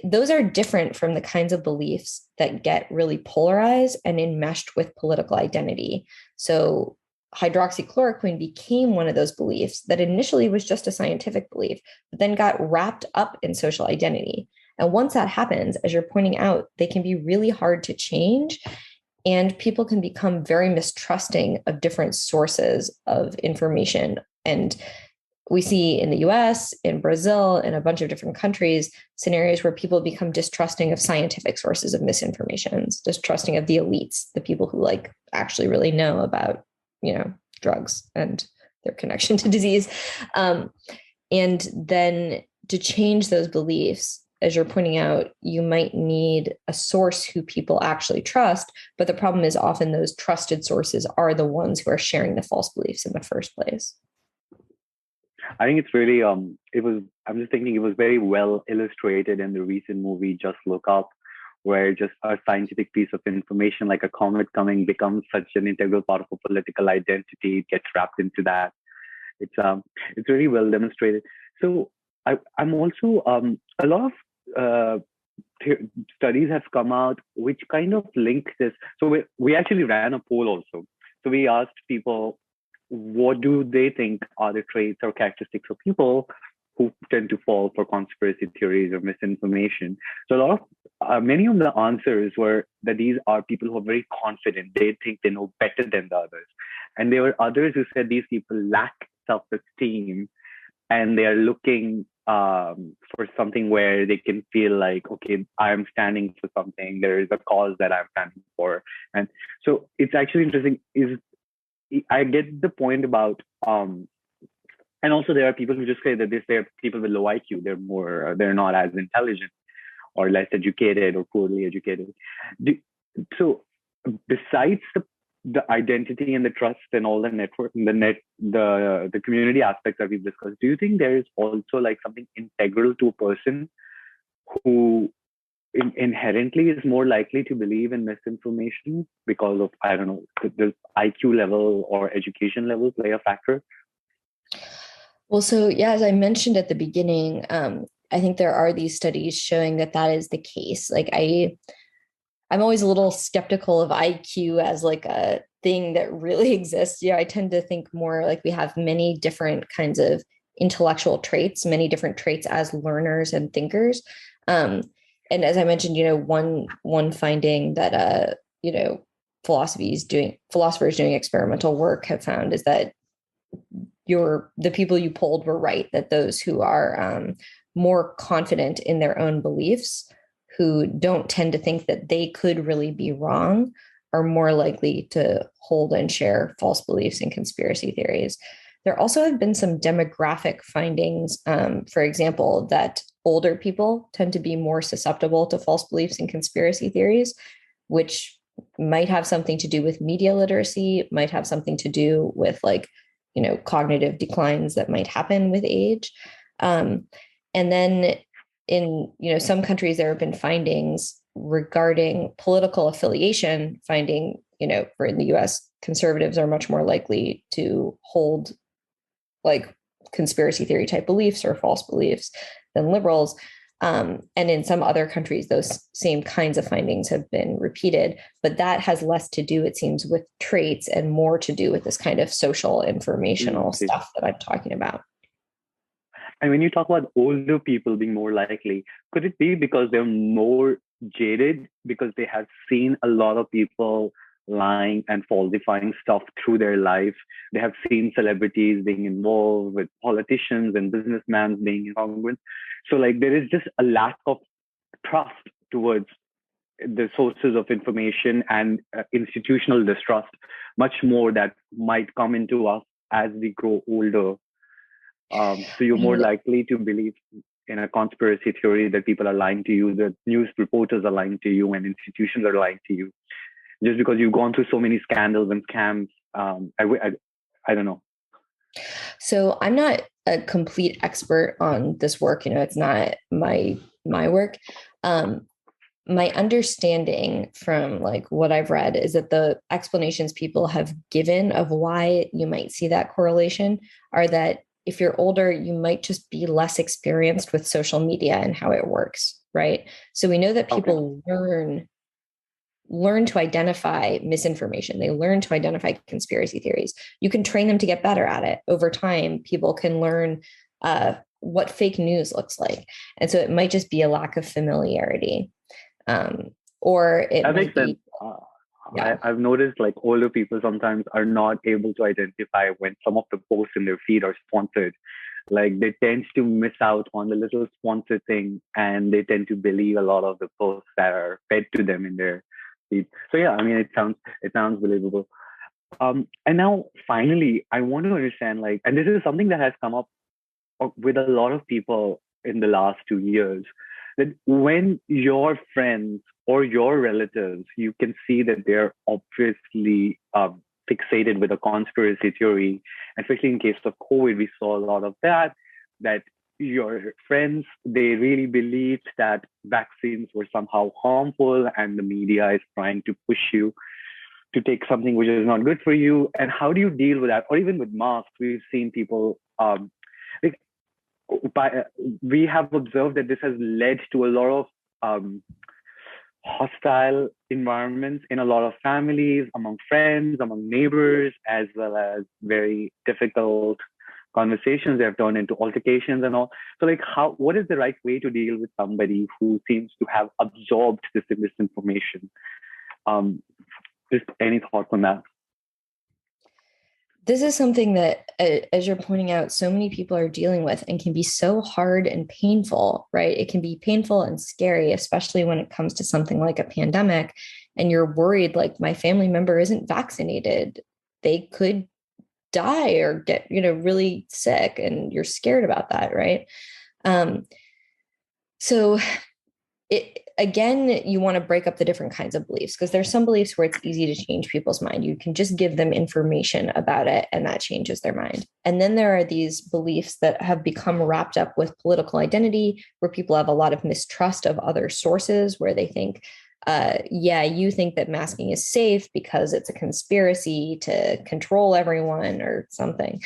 Speaker 2: Those are different from the kinds of beliefs that get really polarized and enmeshed with political identity. So hydroxychloroquine became one of those beliefs that initially was just a scientific belief, but then got wrapped up in social identity. And once that happens, as you're pointing out, they can be really hard to change. And people can become very mistrusting of different sources of information. And we see in the US, in Brazil, in a bunch of different countries, scenarios where people become distrusting of scientific sources of misinformation, distrusting of the elites, the people who actually really know about, drugs and their connection to disease. And then to change those beliefs, as you're pointing out, you might need a source who people actually trust. But the problem is often those trusted sources are the ones who are sharing the false beliefs in the first place.
Speaker 1: I think it's really, I'm just thinking it was very well illustrated in the recent movie, Just Look Up, where just a scientific piece of information like a comet coming becomes such an integral part of a political identity. It gets wrapped into that. It's really well demonstrated. So I'm also, a lot of studies have come out which kind of link this. So we actually ran a poll also. So we asked people, what do they think are the traits or characteristics of people who tend to fall for conspiracy theories or misinformation? So many of the answers were that these are people who are very confident. They think they know better than the others. And there were others who said these people lack self-esteem and they are looking for something where they can feel like, okay, I'm standing for something. There is a cause that I'm standing for. And so it's actually interesting. I get the point about, and also there are people who just say that they're people with low IQ. They're not as intelligent or less educated or poorly educated. So besides the identity and the trust and all the network, the community aspects that we've discussed, do you think there is also something integral to a person who inherently is more likely to believe in misinformation because of, I don't know, the IQ level or education level play a factor?
Speaker 2: Well, so yeah, as I mentioned at the beginning, I think there are these studies showing that is the case. I'm always a little skeptical of IQ as a thing that really exists. I tend to think more we have many different kinds of intellectual traits, many different traits as learners and thinkers. And as I mentioned, one finding that philosophers doing experimental work have found is that the people you polled were right, that those who are more confident in their own beliefs, who don't tend to think that they could really be wrong are more likely to hold and share false beliefs and conspiracy theories. There also have been some demographic findings, for example, that older people tend to be more susceptible to false beliefs and conspiracy theories, which might have something to do with media literacy, might have something to do with cognitive declines that might happen with age. And then in some countries, there have been findings regarding political affiliation, finding, for in the US, conservatives are much more likely to hold like conspiracy theory type beliefs or false beliefs than liberals. And in some other countries, those same kinds of findings have been repeated, but that has less to do, it seems, with traits and more to do with this kind of social informational stuff that I'm talking about.
Speaker 1: And when you talk about older people being more likely, could it be because they're more jaded because they have seen a lot of people lying and falsifying stuff through their life? They have seen celebrities being involved with politicians and businessmen being involved. So there is just a lack of trust towards the sources of information and institutional distrust, much more that might come into us as we grow older. So you're more likely to believe in a conspiracy theory that people are lying to you, that news reporters are lying to you, and institutions are lying to you, just because you've gone through so many scandals and scams. I don't know.
Speaker 2: So I'm not a complete expert on this work. It's not my work. My understanding from what I've read is that the explanations people have given of why you might see that correlation are that if you're older, you might just be less experienced with social media and how it works, right? So we know that people learn to identify misinformation. They learn to identify conspiracy theories. You can train them to get better at it. Over time, people can learn what fake news looks like. And so it might just be a lack of familiarity. Or it
Speaker 1: that
Speaker 2: might
Speaker 1: makes sense.
Speaker 2: Yeah.
Speaker 1: I've noticed older people sometimes are not able to identify when some of the posts in their feed are sponsored. They tend to miss out on the little sponsored thing, and they tend to believe a lot of the posts that are fed to them in their feed. So yeah, I mean, it sounds believable. And now finally, I want to understand, and this is something that has come up with a lot of people in the last 2 years, that when your friends or your relatives, you can see that they're obviously fixated with a conspiracy theory, especially in case of COVID, we saw a lot of that your friends, they really believed that vaccines were somehow harmful and the media is trying to push you to take something which is not good for you. And how do you deal with that? Or even with masks, we've seen people, we have observed that this has led to a lot of hostile environments in a lot of families, among friends, among neighbors, as well as very difficult conversations. They have turned into altercations and all. So what is the right way to deal with somebody who seems to have absorbed this misinformation? Just any thoughts on that?
Speaker 2: This is something that, as you're pointing out, so many people are dealing with and can be so hard and painful, right? It can be painful and scary, especially when it comes to something like a pandemic. And you're worried, my family member isn't vaccinated. They could die or get, really sick, and you're scared about that, right? So again, you want to break up the different kinds of beliefs, because there's some beliefs where it's easy to change people's mind. You can just give them information about it and that changes their mind. And then there are these beliefs that have become wrapped up with political identity, where people have a lot of mistrust of other sources, where they think, you think that masking is safe because it's a conspiracy to control everyone or something.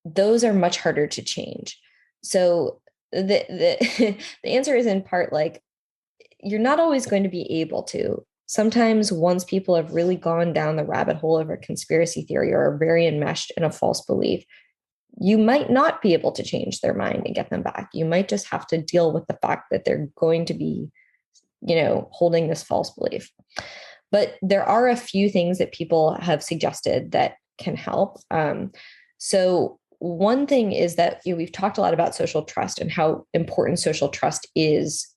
Speaker 2: Those are much harder to change. So the answer is in part you're not always going to be able to. Sometimes once people have really gone down the rabbit hole of a conspiracy theory or are very enmeshed in a false belief, you might not be able to change their mind and get them back. You might just have to deal with the fact that they're going to be, holding this false belief. But there are a few things that people have suggested that can help. So one thing is that we've talked a lot about social trust and how important social trust is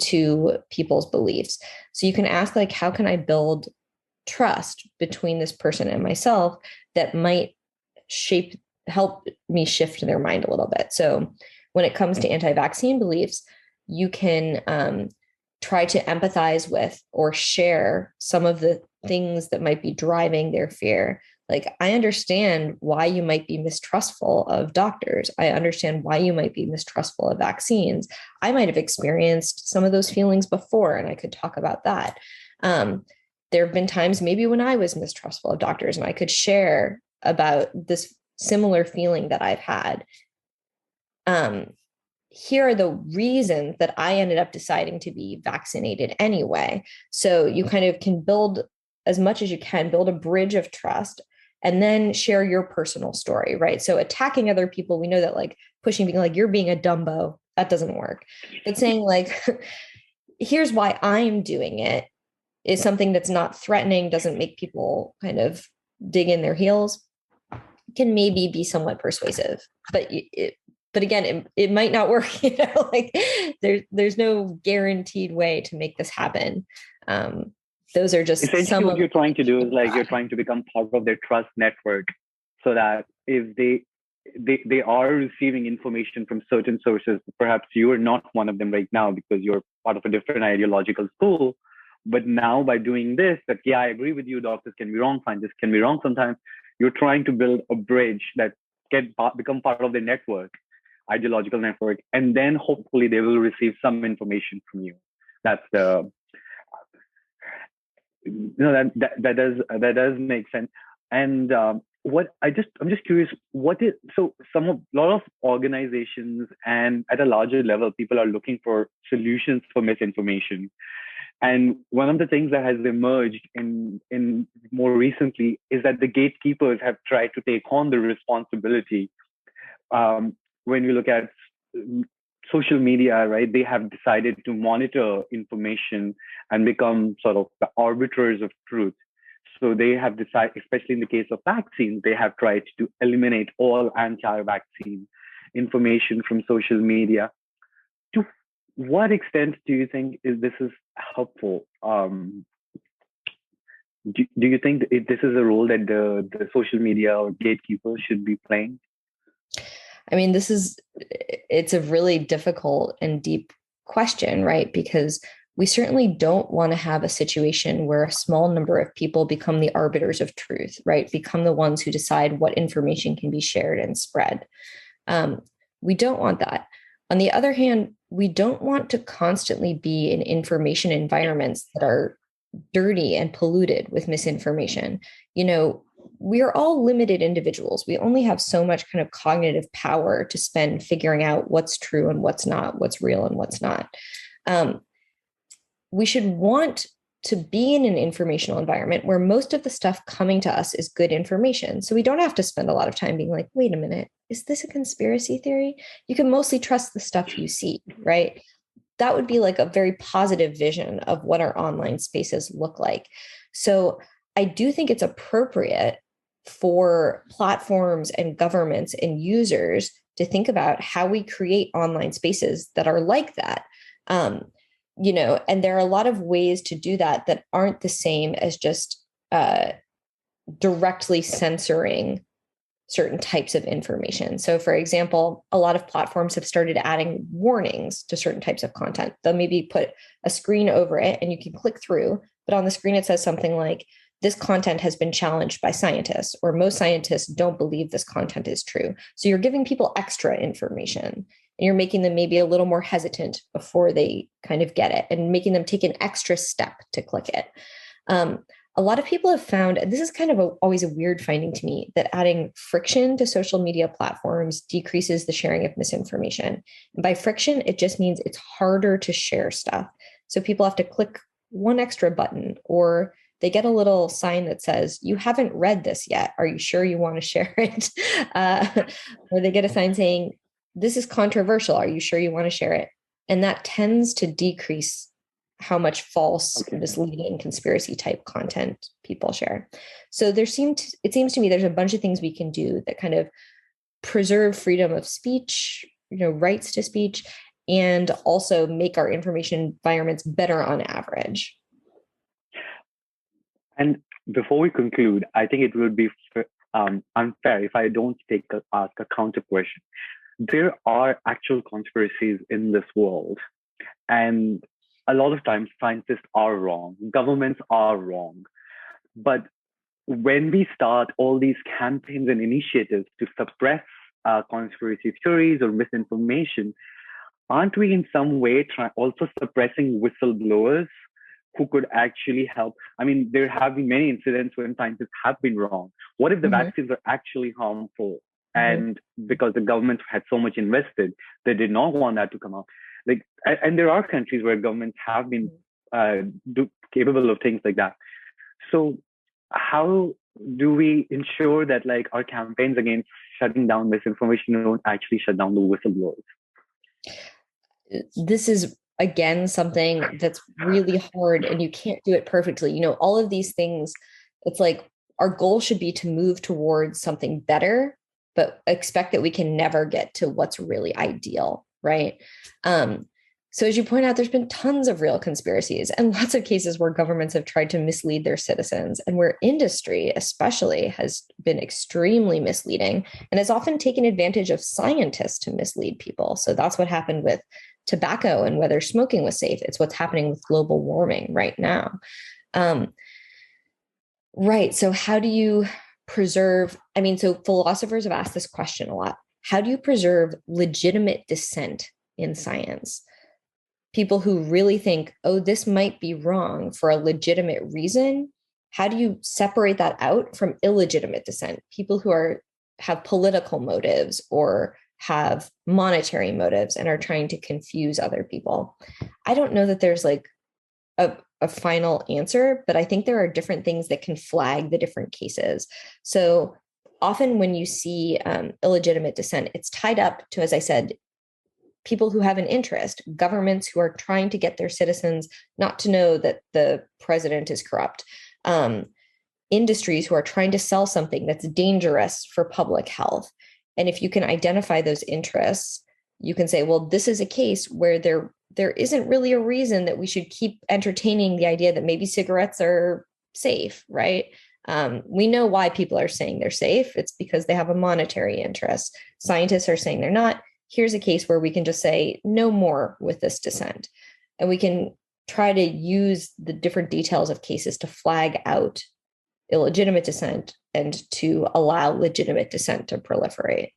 Speaker 2: to people's beliefs. So you can ask, like, how can I build trust between this person and myself that might help me shift their mind a little bit. So when it comes to anti-vaccine beliefs, you can try to empathize with or share some of the things that might be driving their fear. Like, I understand why you might be mistrustful of doctors. I understand why you might be mistrustful of vaccines. I might have experienced some of those feelings before, and I could talk about that. There have been times maybe when I was mistrustful of doctors, and I could share about this similar feeling that I've had. Here are the reasons that I ended up deciding to be vaccinated anyway. So you kind of can build, as much as you can, build a bridge of trust, and then share your personal story, right? So attacking other people, we know that, like, pushing, being like, you're being a Dumbo, that doesn't work. But saying, like, here's why I'm doing it, is something that's not threatening, doesn't make people kind of dig in their heels, can maybe be somewhat persuasive. But again, it might not work. Like, there's no guaranteed way to make this happen. Those are just
Speaker 1: essentially what you're trying to do is, like, you're trying to become part of their trust network, so that if they are receiving information from certain sources, perhaps you are not one of them right now because you're part of a different ideological school. But now by doing this, that, yeah, I agree with you, doctors can be wrong, scientists can be wrong sometimes. You're trying to build a bridge that can become part of the network, ideological network, and then hopefully they will receive some information from you. That's the, that does make sense. And I'm just curious, a lot of organizations and at a larger level, people are looking for solutions for misinformation. And one of the things that has emerged in more recently is that the gatekeepers have tried to take on the responsibility. When you look at social media, right, they have decided to monitor information and become sort of the arbiters of truth. So they have decided, especially in the case of vaccines, they have tried to eliminate all anti-vaccine information from social media. To what extent do you think this is helpful? Do you think this is a role that the social media or gatekeepers should be playing?
Speaker 2: I mean, it's a really difficult and deep question, right? Because we certainly don't want to have a situation where a small number of people become the arbiters of truth, right? Become the ones who decide what information can be shared and spread. We don't want that. On the other hand, we don't want to constantly be in information environments that are dirty and polluted with misinformation. We are all limited individuals. We only have so much kind of cognitive power to spend figuring out what's true and what's not, what's real and what's not. We should want to be in an informational environment where most of the stuff coming to us is good information. So we don't have to spend a lot of time being like, wait a minute, is this a conspiracy theory? You can mostly trust the stuff you see, right? That would be like a very positive vision of what our online spaces look like. So I do think it's appropriate for platforms and governments and users to think about how we create online spaces that are like that. And there are a lot of ways to do that aren't the same as just directly censoring certain types of information. So, for example, a lot of platforms have started adding warnings to certain types of content. They'll maybe put a screen over it and you can click through, but on the screen it says something like, this content has been challenged by scientists, or most scientists don't believe this content is true. So you're giving people extra information and you're making them maybe a little more hesitant before they kind of get it and making them take an extra step to click it. A lot of people have found, and this is kind of always a weird finding to me, that adding friction to social media platforms decreases the sharing of misinformation. And by friction, it just means it's harder to share stuff. So people have to click one extra button, or they get a little sign that says, you haven't read this yet. Are you sure you want to share it? Or they get a sign saying, this is controversial. Are you sure you want to share it? And that tends to decrease how much false, misleading, conspiracy type content people share. So it seems to me there's a bunch of things we can do that kind of preserve freedom of speech, rights to speech, and also make our information environments better on average.
Speaker 1: And before we conclude, I think it would be unfair if I don't ask a counter question. There are actual conspiracies in this world, and a lot of times scientists are wrong, governments are wrong. But when we start all these campaigns and initiatives to suppress conspiracy theories or misinformation, aren't we in some way also suppressing whistleblowers who could actually help? I mean, there have been many incidents when scientists have been wrong. What if the vaccines are actually harmful? And because the government had so much invested, they did not want that to come out. And there are countries where governments have been capable of things like that. So how do we ensure that our campaigns against shutting down misinformation don't actually shut down the whistleblowers?
Speaker 2: This is, again, something that's really hard, and you can't do it perfectly. All of these things, it's our goal should be to move towards something better, but expect that we can never get to what's really ideal, right? So as you point out, there's been tons of real conspiracies and lots of cases where governments have tried to mislead their citizens, and where industry especially has been extremely misleading and has often taken advantage of scientists to mislead people. So that's what happened with tobacco and whether smoking was safe. It's what's happening with global warming right now. Right. So how do you preserve? So philosophers have asked this question a lot. How do you preserve legitimate dissent in science? People who really think, oh, this might be wrong for a legitimate reason. How do you separate that out from illegitimate dissent? People who have political motives or have monetary motives and are trying to confuse other people. I don't know that there's a final answer, but I think there are different things that can flag the different cases. So often when you see illegitimate dissent, it's tied up to, as I said, people who have an interest, governments who are trying to get their citizens not to know that the president is corrupt, industries who are trying to sell something that's dangerous for public health. And if you can identify those interests, you can say, well, this is a case where there isn't really a reason that we should keep entertaining the idea that maybe cigarettes are safe, right? We know why people are saying they're safe. It's because they have a monetary interest. Scientists are saying they're not. Here's a case where we can just say no more with this dissent. And we can try to use the different details of cases to flag out illegitimate dissent and to allow legitimate dissent to proliferate.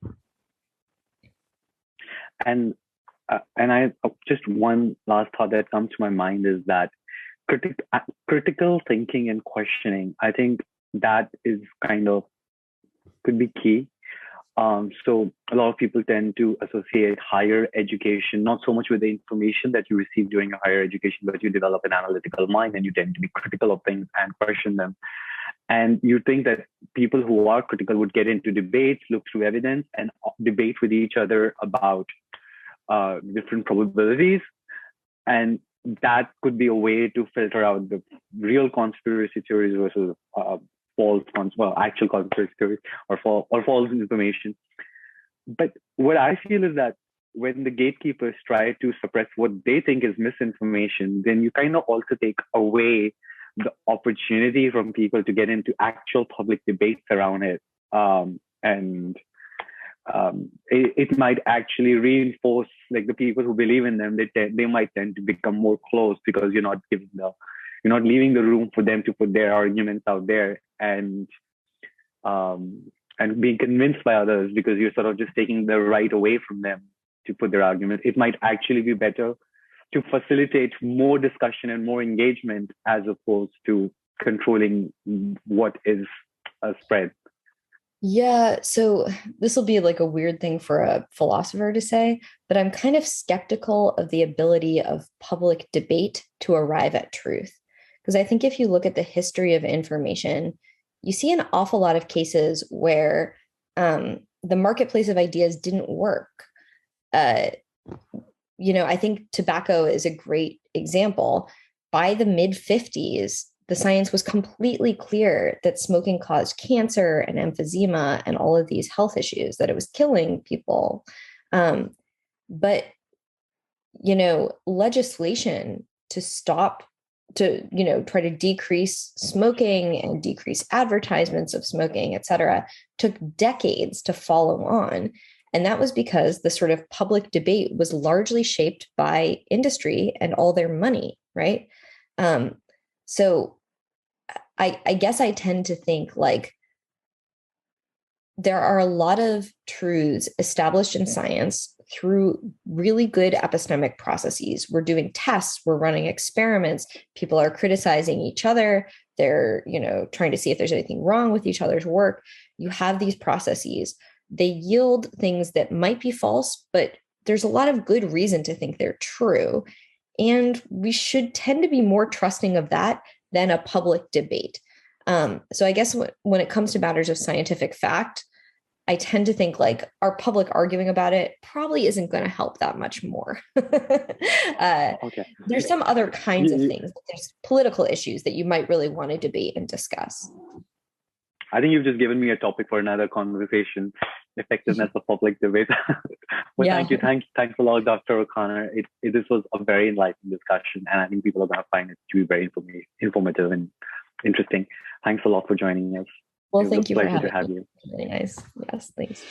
Speaker 1: And I just one last thought that comes to my mind is that critical thinking and questioning, I think that is could be key. So a lot of people tend to associate higher education, not so much with the information that you receive during your higher education, but you develop an analytical mind and you tend to be critical of things and question them. And you think that people who are critical would get into debates, look through evidence, and debate with each other about different probabilities. And that could be a way to filter out the real conspiracy theories versus actual conspiracy theories or false information. But what I feel is that when the gatekeepers try to suppress what they think is misinformation, then you also take away the opportunity from people to get into actual public debates around it. It might actually reinforce the people who believe in them. They might tend to become more close because you're not leaving the room for them to put their arguments out there and being convinced by others because you're sort of just taking the right away from them to put their arguments. It might actually be better to facilitate more discussion and more engagement as opposed to controlling what is spread.
Speaker 2: Yeah, so this will be a weird thing for a philosopher to say, but I'm kind of skeptical of the ability of public debate to arrive at truth. Because I think if you look at the history of information, you see an awful lot of cases where the marketplace of ideas didn't work. I think tobacco is a great example. By the mid 50s, the science was completely clear that smoking caused cancer and emphysema and all of these health issues, that it was killing people. But, legislation to stop, to, try to decrease smoking and decrease advertisements of smoking, et cetera, took decades to follow on. And that was because the sort of public debate was largely shaped by industry and all their money, right? So I guess I tend to think like there are a lot of truths established in science through really good epistemic processes. We're doing tests, we're running experiments, people are criticizing each other, they're, trying to see if there's anything wrong with each other's work. You have these processes. They yield things that might be false, but there's a lot of good reason to think they're true. And we should tend to be more trusting of that than a public debate. So I guess when it comes to matters of scientific fact, I tend to think like our public arguing about it probably isn't going to help that much more.
Speaker 1: Okay.
Speaker 2: There's some other kinds of things. There's political issues that you might really want to debate and discuss.
Speaker 1: I think you've just given me a topic for another conversation, effectiveness of public debate. Well, thank you. Thanks a lot, Dr. O'Connor. This was a very enlightening discussion, and I think people are going to find it to be very informative and interesting. Thanks a lot for joining us.
Speaker 2: Well, thank you for
Speaker 1: having me.
Speaker 2: Really nice. Yes, thanks.